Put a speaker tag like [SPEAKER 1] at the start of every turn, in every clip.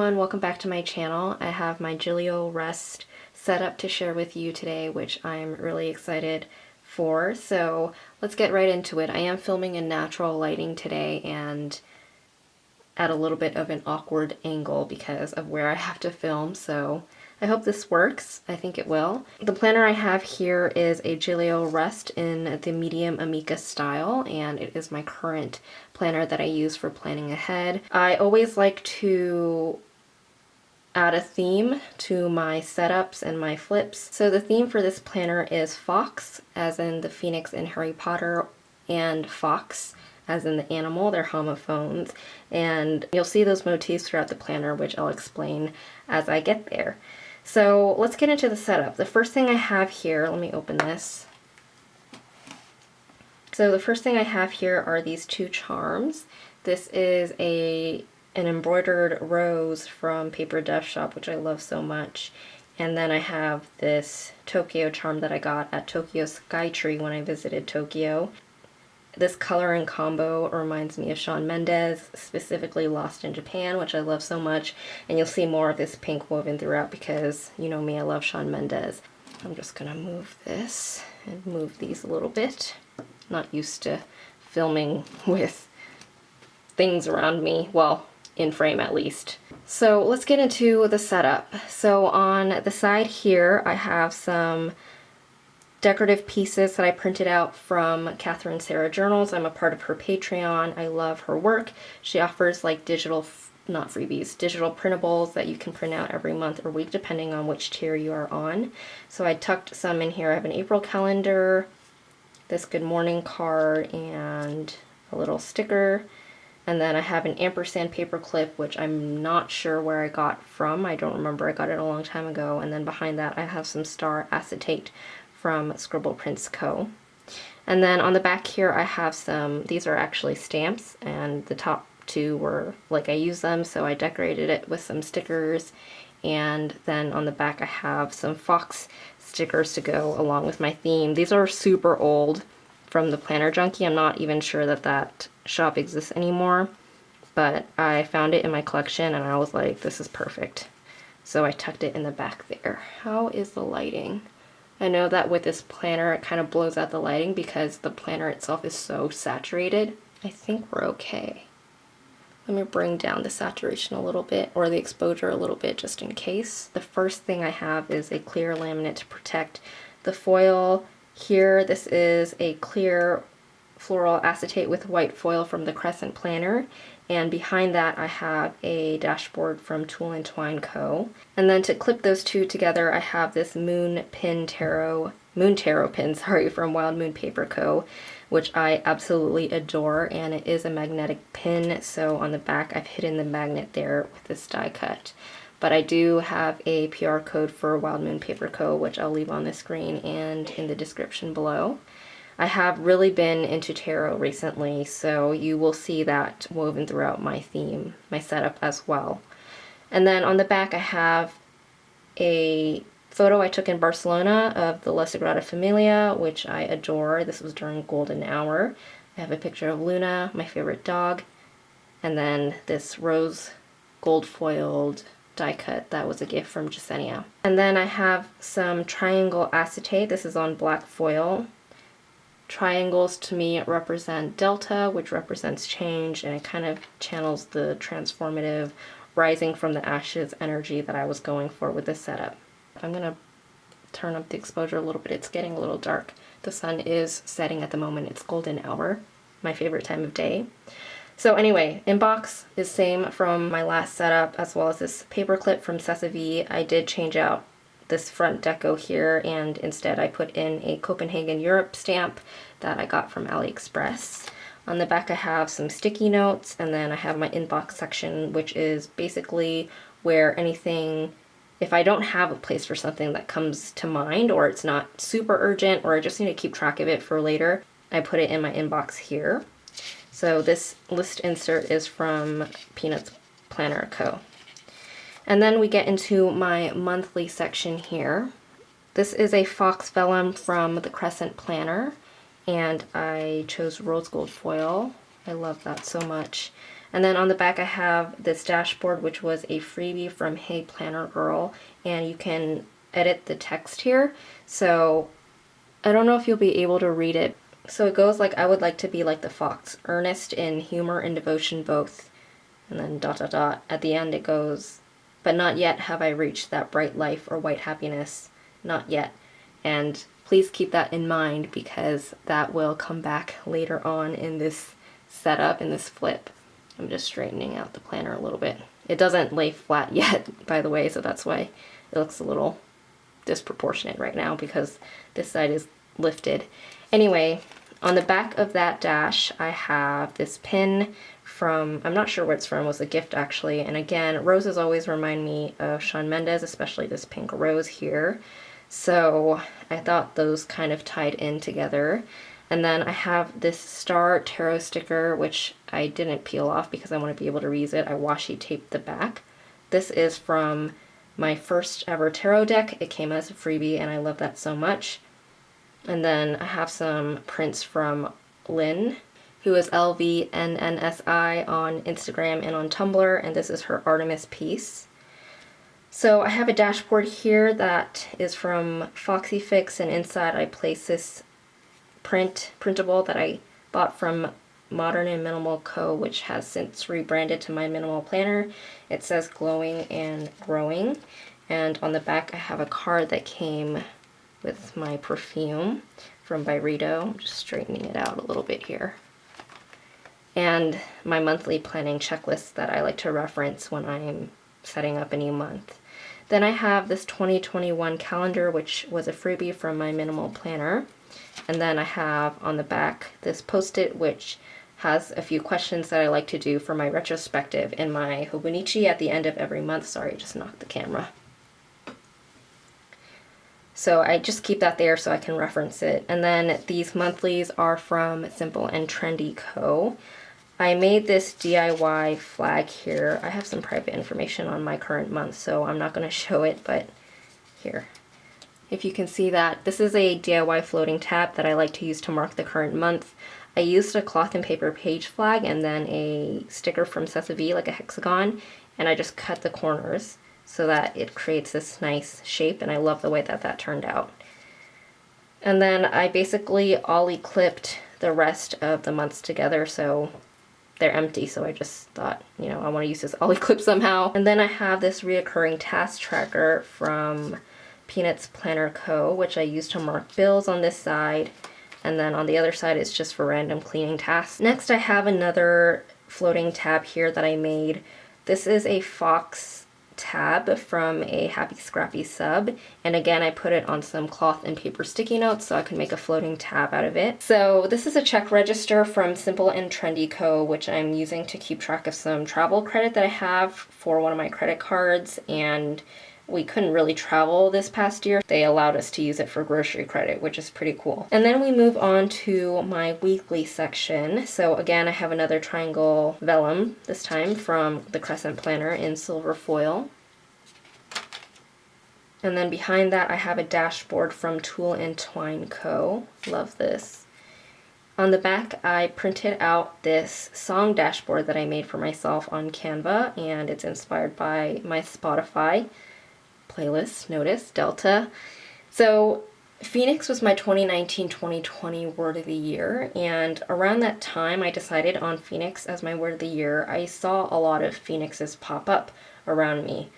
[SPEAKER 1] everyone, welcome back to my channel. I have my Gillio Rest setup to share with you today, which I'm really excited for. So let's get right into it. I am filming in natural lighting today and at a little bit of an awkward angle because of where I have to film, so I hope this works. I think it will. The planner I have here is a Gillio Rest in the medium Amica style, and it is my current planner that I use for planning ahead. I always like to add a theme to my setups and my flips. So the theme for this planner is Fawkes, as in the Phoenix in Harry Potter, and Fawkes, as in the animal. They're homophones, and you'll see those motifs throughout the planner, which I'll explain as I get there. So let's get into the setup. The first thing I have here, let me open this. So the first thing I have here are these two charms. This is an embroidered rose from Paper Death Shop, which I love so much. And then I have this Tokyo charm that I got at Tokyo Skytree when I visited Tokyo. This color and combo reminds me of Shawn Mendes, specifically Lost in Japan, which I love so much. And you'll see more of this pink woven throughout because, you know me, I love Shawn Mendes. I'm just gonna move this and move these a little bit. Not used to filming with things around me, well, in frame at least. So let's get into the setup. So on the side here, I have some decorative pieces that I printed out from Catherine Sarah Journals. I'm a part of her Patreon. I love her work. She offers like digital, not freebies, digital printables that you can print out every month or week depending on which tier you are on. So I tucked some in here. I have an April calendar, this good morning card, and a little sticker. And then I have an ampersand paper clip, which I'm not sure where I got from. I don't remember. I got it a long time ago. And then behind that I have some star acetate from Scribble Prints Co. And then on the back here I have some, these are actually stamps, and the top two were, like, I used them, so I decorated it with some stickers. And then on the back I have some Fawkes stickers to go along with my theme. These are super old from the Planner Junkie. I'm not even sure that that shop exists anymore, but I found it in my collection and I was like, this is perfect. So I tucked it in the back there. How is the lighting? I know that with this planner it kind of blows out the lighting because the planner itself is so saturated. I think we're okay. Let me bring down the saturation a little bit, or the exposure a little bit, just in case. The first thing I have is a clear laminate to protect the foil. Here, this is a clear floral acetate with white foil from the Crescent Planner, and behind that I have a dashboard from Twine Co. And then to clip those two together I have this Moon Tarot pin, from Wild Moon Paper Co., which I absolutely adore, and it is a magnetic pin, so on the back I've hidden the magnet there with this die cut. But I do have a PR code for Wild Moon Paper Co., which I'll leave on the screen and in the description below. I have really been into tarot recently, so you will see that woven throughout my theme, my setup as well. And then on the back I have a photo I took in Barcelona of the La Sagrada Familia, which I adore. This was during golden hour. I have a picture of Luna, my favorite dog, and then this rose gold foiled die cut that was a gift from Jasenia. And then I have some triangle acetate. This is on black foil. Triangles to me represent Delta, which represents change, and it kind of channels the transformative rising from the ashes energy that I was going for with this setup. I'm gonna turn up the exposure a little bit. It's getting a little dark. The sun is setting at the moment. It's golden hour, my favorite time of day. So anyway, inbox is same from my last setup, as well as this paper clip from Sessavi. I did change out this front deco here, and instead I put in a Copenhagen Europe stamp that I got from AliExpress. On the back I have some sticky notes, and then I have my inbox section, which is basically where anything, if I don't have a place for something that comes to mind, or it's not super urgent, or I just need to keep track of it for later, I put it in my inbox here. So this list insert is from Peanuts Planner Co. And then we get into my monthly section here. This is a Fawkes vellum from the Crescent Planner, and I chose rose gold foil. I love that so much. And then on the back I have this dashboard, which was a freebie from Hey Planner Girl, and you can edit the text here. So I don't know if you'll be able to read it. So it goes like, I would like to be like the Fawkes, earnest in humor and devotion both. And then dot dot dot. At the end it goes, but not yet have I reached that bright life or white happiness. Not yet. And please keep that in mind because that will come back later on in this setup, in this flip. I'm just straightening out the planner a little bit. It doesn't lay flat yet, by the way, so that's why it looks a little disproportionate right now because this side is lifted. Anyway, on the back of that dash, I have this pin from, I'm not sure where it's from, it was a gift actually. And again, roses always remind me of Shawn Mendes, especially this pink rose here. So I thought those kind of tied in together. And then I have this star tarot sticker, which I didn't peel off because I want to be able to reuse it. I washi taped the back. This is from my first ever tarot deck. It came as a freebie and I love that so much. And then I have some prints from Lynn, who is LVNNSI on Instagram and on Tumblr, and this is her Artemis piece. So I have a dashboard here that is from Foxy Fix, and inside I place this printable that I bought from Modern and Minimal Co, which has since rebranded to My Minimal Planner. It says glowing and growing, and on the back I have a card that came with my perfume from Byredo. I'm just straightening it out a little bit here. And my monthly planning checklist that I like to reference when I'm setting up a new month. Then I have this 2021 calendar, which was a freebie from My Minimal Planner. And then I have on the back this post-it, which has a few questions that I like to do for my retrospective in my Hobonichi at the end of every month. Sorry, I just knocked the camera. So I just keep that there so I can reference it. And then these monthlies are from Simple and Trendy Co. I made this DIY flag here. I have some private information on my current month, so I'm not going to show it, but here. If you can see that, this is a DIY floating tab that I like to use to mark the current month. I used a cloth and paper page flag and then a sticker from Sesavi, like a hexagon, and I just cut the corners so that it creates this nice shape, and I love the way that that turned out. And then I basically ollie clipped the rest of the months together, so they're empty, so I just thought, you know, I want to use this ollie clip somehow. And then I have this reoccurring task tracker from Peanuts Planner Co., which I use to mark bills on this side, and then on the other side it's just for random cleaning tasks. Next I have another floating tab here that I made. This is a Fawkes tab from a Happy Scrappy sub, and again I put it on some cloth and paper sticky notes so I could make a floating tab out of it. So this is a check register from Simple and Trendy Co, which I'm using to keep track of some travel credit that I have for one of my credit cards, and we couldn't really travel this past year. They allowed us to use it for grocery credit, which is pretty cool. And then we move on to my weekly section. So again, I have another triangle vellum, this time from the Crescent Planner in silver foil. And then behind that, I have a dashboard from Tulle and Twine Co. Love this. On the back, I printed out this song dashboard that I made for myself on Canva, and it's inspired by my Spotify playlist, notice, Delta. So Phoenix was my 2019-2020 word of the year, and around that time I decided on Phoenix as my word of the year. I saw a lot of phoenixes pop up around me,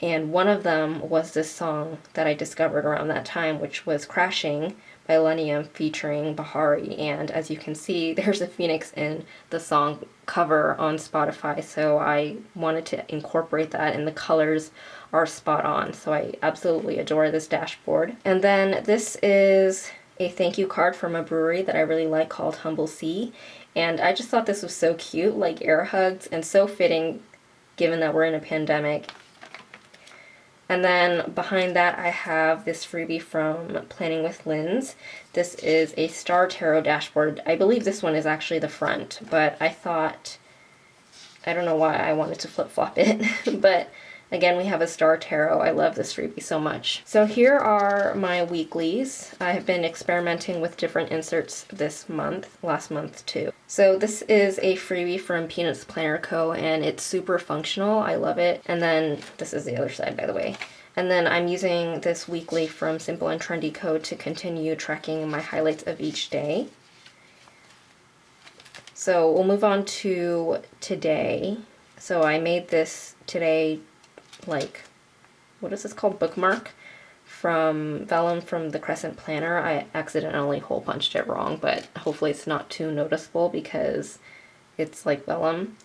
[SPEAKER 1] and one of them was this song that I discovered around that time, which was Crashing by Lenium featuring Bahari, and as you can see, there's a phoenix in the song cover on Spotify, so I wanted to incorporate that, and the colors are spot on, so I absolutely adore this dashboard. And then this is a thank you card from a brewery that I really like called Humble Sea, and I just thought this was so cute, like air hugs, and so fitting given that we're in a pandemic. And then behind that I have this freebie from Planning with Linz. This is a Star Tarot dashboard. I believe this one is actually the front, but I thought, I don't know why I wanted to flip-flop it, but Again, we have a Star Tarot. I love this freebie so much. So here are my weeklies. I have been experimenting with different inserts this month, last month too. So this is a freebie from Peanuts Planner Co. and it's super functional. I love it. And then this is the other side, by the way. And then I'm using this weekly from Simple and Trendy Co. to continue tracking my highlights of each day. So we'll move on to today. So I made this today, like, what is this called? Bookmark from vellum from the Crescent Planner. I accidentally hole punched it wrong, but hopefully it's not too noticeable because it's like vellum.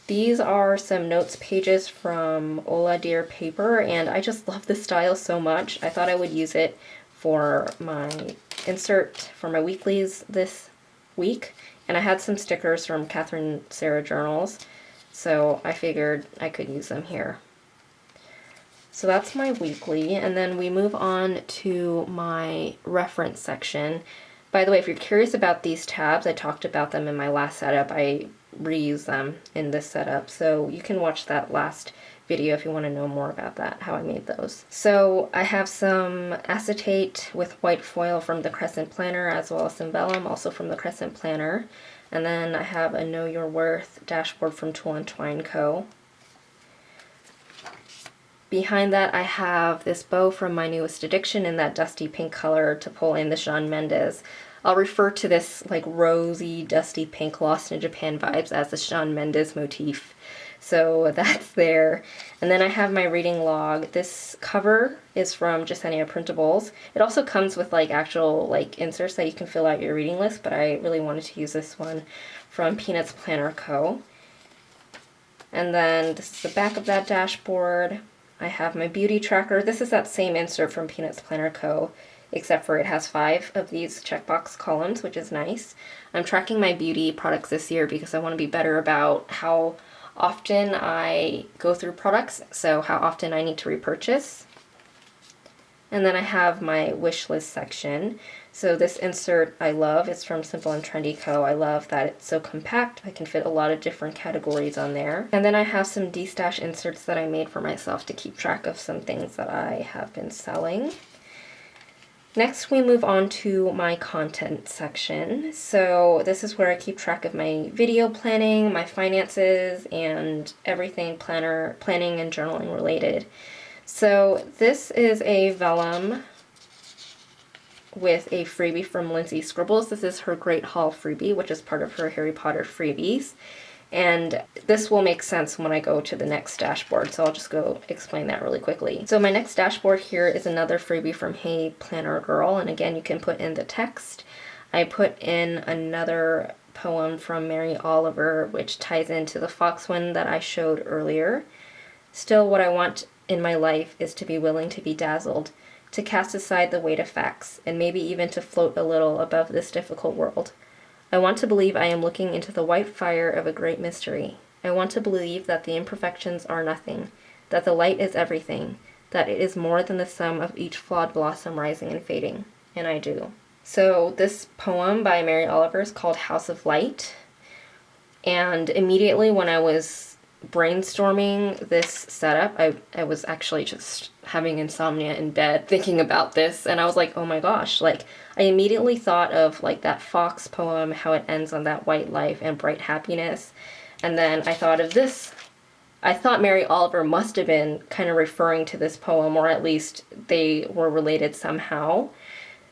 [SPEAKER 1] These are some notes pages from Ola Dear Paper, and I just love this style so much. I thought I would use it for my insert for my weeklies this week. And I had some stickers from Catherine Sarah Journals, so I figured I could use them here. So that's my weekly, and then we move on to my reference section. By the way, if you're curious about these tabs, I talked about them in my last setup. I reuse them in this setup, so you can watch that last video if you want to know more about that, how I made those. So I have some acetate with white foil from the Crescent Planner, as well as some vellum, also from the Crescent Planner. And then I have a Know Your Worth dashboard from Tulle and Twine Co. Behind that I have this bow from My Newest Addiction in that dusty pink color to pull in the Shawn Mendes. I'll refer to this like rosy, dusty pink Lost in Japan vibes as the Shawn Mendes motif. So that's there. And then I have my reading log. This cover is from Jesenia Printables. It also comes with like actual like inserts that you can fill out your reading list, but I really wanted to use this one from Peanuts Planner Co. And then this is the back of that dashboard. I have my beauty tracker. This is that same insert from Peanuts Planner Co., except for it has 5 of these checkbox columns, which is nice. I'm tracking my beauty products this year because I want to be better about how often I go through products, so how often I need to repurchase. And then I have my wish list section. So this insert I love. It's from Simple and Trendy Co. I love that it's so compact. I can fit a lot of different categories on there. And then I have some D-stash inserts that I made for myself to keep track of some things that I have been selling. Next, we move on to my content section. So this is where I keep track of my video planning, my finances, and everything planning and journaling related. So this is a vellum with a freebie from Lindsay Scribbles. This is her Great Haul freebie, which is part of her Harry Potter freebies. And this will make sense when I go to the next dashboard, so I'll just go explain that really quickly. So my next dashboard here is another freebie from Hey Planner Girl, and again you can put in the text. I put in another poem from Mary Oliver, which ties into the Fawkes one that I showed earlier. Still, what I want in my life is to be willing to be dazzled, to cast aside the weight of facts, and maybe even to float a little above this difficult world. I want to believe I am looking into the white fire of a great mystery. I want to believe that the imperfections are nothing, that the light is everything, that it is more than the sum of each flawed blossom rising and fading. And I do. So this poem by Mary Oliver is called House of Light. And immediately when I was brainstorming this setup, I was actually just having insomnia in bed thinking about this, and I was like, oh my gosh, like I immediately thought of like that Fawkes poem, how it ends on that white life and bright happiness, and then I thought of this. I thought Mary Oliver must have been kind of referring to this poem, or at least they were related somehow.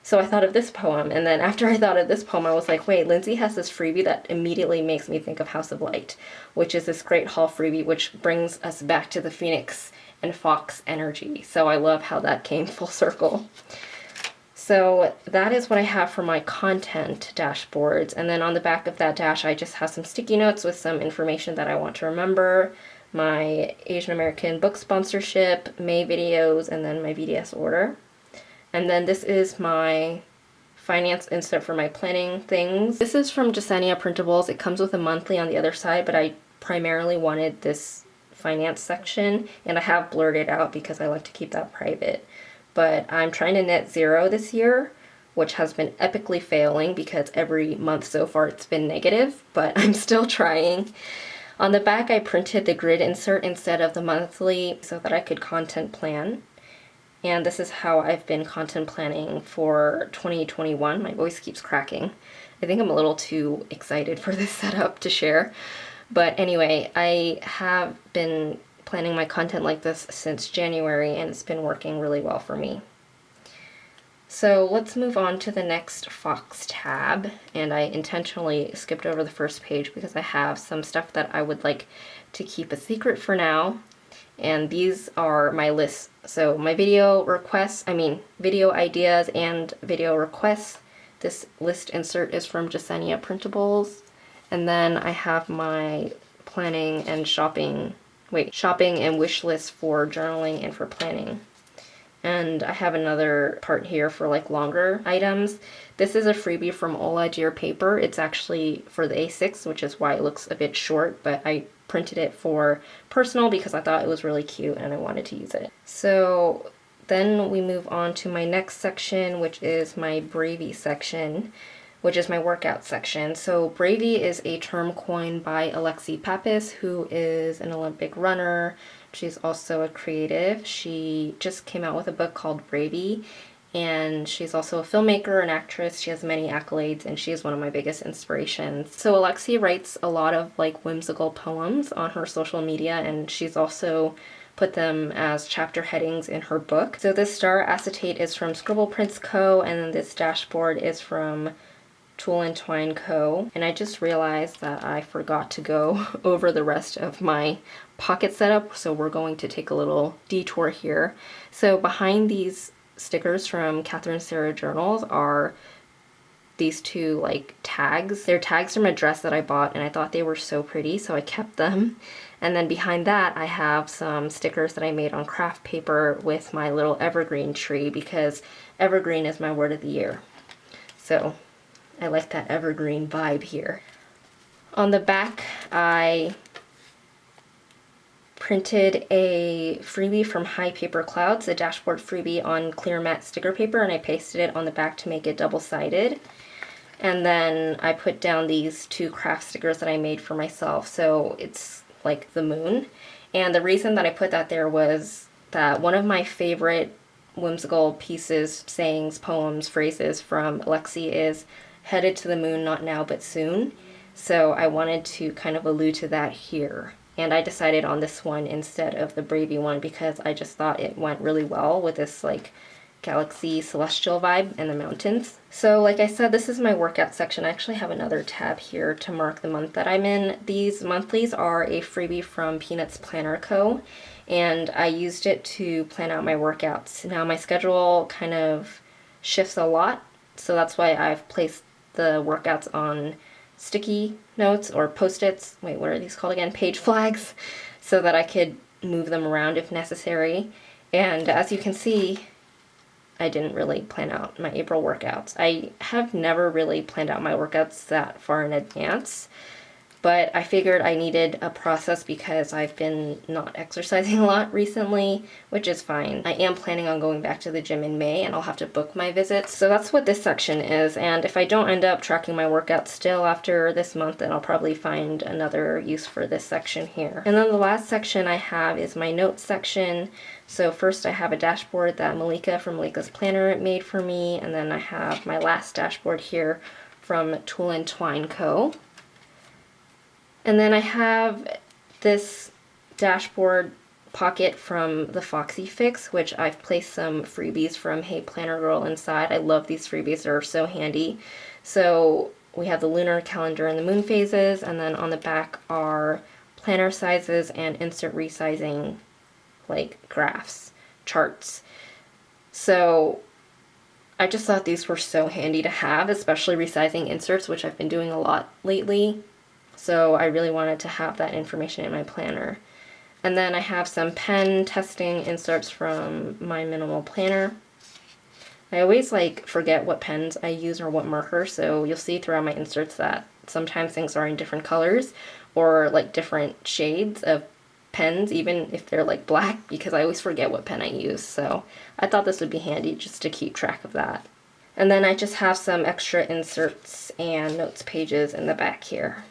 [SPEAKER 1] So I thought of this poem, and then after I thought of this poem, I was like, wait, Lindsay has this freebie that immediately makes me think of House of Light, which is this Great Haul freebie, which brings us back to the Phoenix and Fawkes energy. So I love how that came full circle. So that is what I have for my content dashboards, and then on the back of that dash, I just have some sticky notes with some information that I want to remember, my Asian American book sponsorship, May videos, and then my VDS order. And then this is my finance insert for my planning things. This is from Jesenia Printables. It comes with a monthly on the other side, but I primarily wanted this finance section, and I have blurred it out because I like to keep that private. But I'm trying to net zero this year, which has been epically failing because every month so far it's been negative, but I'm still trying. On the back, I printed the grid insert instead of the monthly so that I could content plan. And this is how I've been content planning for 2021. My voice keeps cracking. I think I'm a little too excited for this setup to share. But anyway, I have been planning my content like this since January, and it's been working really well for me. So let's move on to the next Fawkes tab, and I intentionally skipped over the first page because I have some stuff that I would like to keep a secret for now, and these are my lists. So my video requests, video ideas and video requests. This list insert is from Jasenia Printables, and then I have my planning and shopping and wish list for journaling and for planning. And I have another part here for like longer items. This is a freebie from Ola Dear Paper. It's actually for the A6, which is why it looks a bit short, but I printed it for personal because I thought it was really cute and I wanted to use it. So then we move on to my next section, which is my Bravey section, which is my workout section. So Bravey is a term coined by Alexi Pappas, who is an Olympic runner. She's also a creative. She just came out with a book called Bravey, and she's also a filmmaker, an actress. She has many accolades, and she is one of my biggest inspirations. So Alexi writes a lot of like whimsical poems on her social media, and she's also put them as chapter headings in her book. So this star acetate is from Scribble Prints Co., and then this dashboard is from Twine Co. And I just realized that I forgot to go over the rest of my pocket setup, so we're going to take a little detour here. So behind these stickers from Catherine Sarah Journals are these two like tags. They're tags from a dress that I bought, and I thought they were so pretty, so I kept them. And then behind that I have some stickers that I made on craft paper with my little evergreen tree, because evergreen is my word of the year. So I like that evergreen vibe here. On the back, I printed a freebie from High Paper Clouds, a dashboard freebie on clear matte sticker paper, and I pasted it on the back to make it double-sided. And then I put down these two craft stickers that I made for myself, so it's like the moon. And the reason that I put that there was that one of my favorite whimsical pieces, sayings, poems, phrases from Alexi is "Headed to the moon, not now but soon." So I wanted to kind of allude to that here. And I decided on this one instead of the Bravey one because I just thought it went really well with this like galaxy celestial vibe and the mountains. So like I said, this is my workout section. I actually have another tab here to mark the month that I'm in. These monthlies are a freebie from Peanuts Planner Co. And I used it to plan out my workouts. Now my schedule kind of shifts a lot, so that's why I've placed the workouts on sticky notes or post-its, what are these called again? Page flags, so that I could move them around if necessary. And as you can see, I didn't really plan out my April workouts. I have never really planned out my workouts that far in advance, but I figured I needed a process because I've been not exercising a lot recently, which is fine. I am planning on going back to the gym in May, and I'll have to book my visits. So that's what this section is, and if I don't end up tracking my workouts still after this month, then I'll probably find another use for this section here. And then the last section I have is my notes section. So first I have a dashboard that Malika from Malika's Planner made for me, and then I have my last dashboard here from Twine Co. And then I have this dashboard pocket from the Foxy Fix, which I've placed some freebies from Hey Planner Girl inside. I love these freebies, they're so handy. So we have the lunar calendar and the moon phases, and then on the back are planner sizes and insert resizing like graphs, charts. So I just thought these were so handy to have, especially resizing inserts, which I've been doing a lot lately. So I really wanted to have that information in my planner. And then I have some pen testing inserts from my minimal planner. I always forget what pens I use or what marker, so you'll see throughout my inserts that sometimes things are in different colors or different shades of pens, even if they're black, because I always forget what pen I use. So I thought this would be handy just to keep track of that. And then I just have some extra inserts and notes pages in the back here.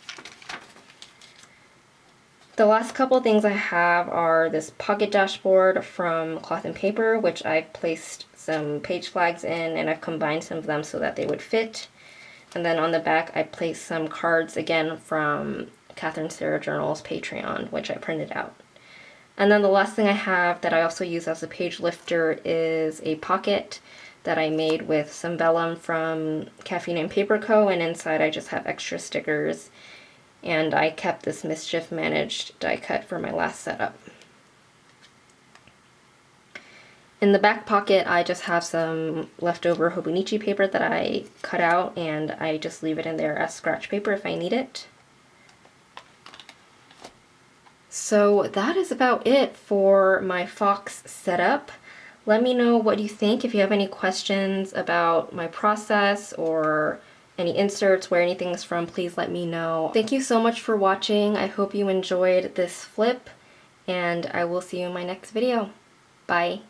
[SPEAKER 1] The last couple things I have are this pocket dashboard from Cloth and Paper, which I've placed some page flags in, and I've combined some of them so that they would fit. And then on the back I placed some cards, again from Catherine Sarah Journal's Patreon, which I printed out. And then the last thing I have that I also use as a page lifter is a pocket that I made with some vellum from Caffeine and Paper Co. And inside I just have extra stickers. And I kept this Mischief Managed die cut for my last setup. In the back pocket I just have some leftover Hobonichi paper that I cut out, and I just leave it in there as scratch paper if I need it. So that is about it for my Fawkes setup. Let me know what you think. If you have any questions about my process or any inserts, where anything's from, please let me know. Thank you so much for watching. I hope you enjoyed this flip, and I will see you in my next video. Bye.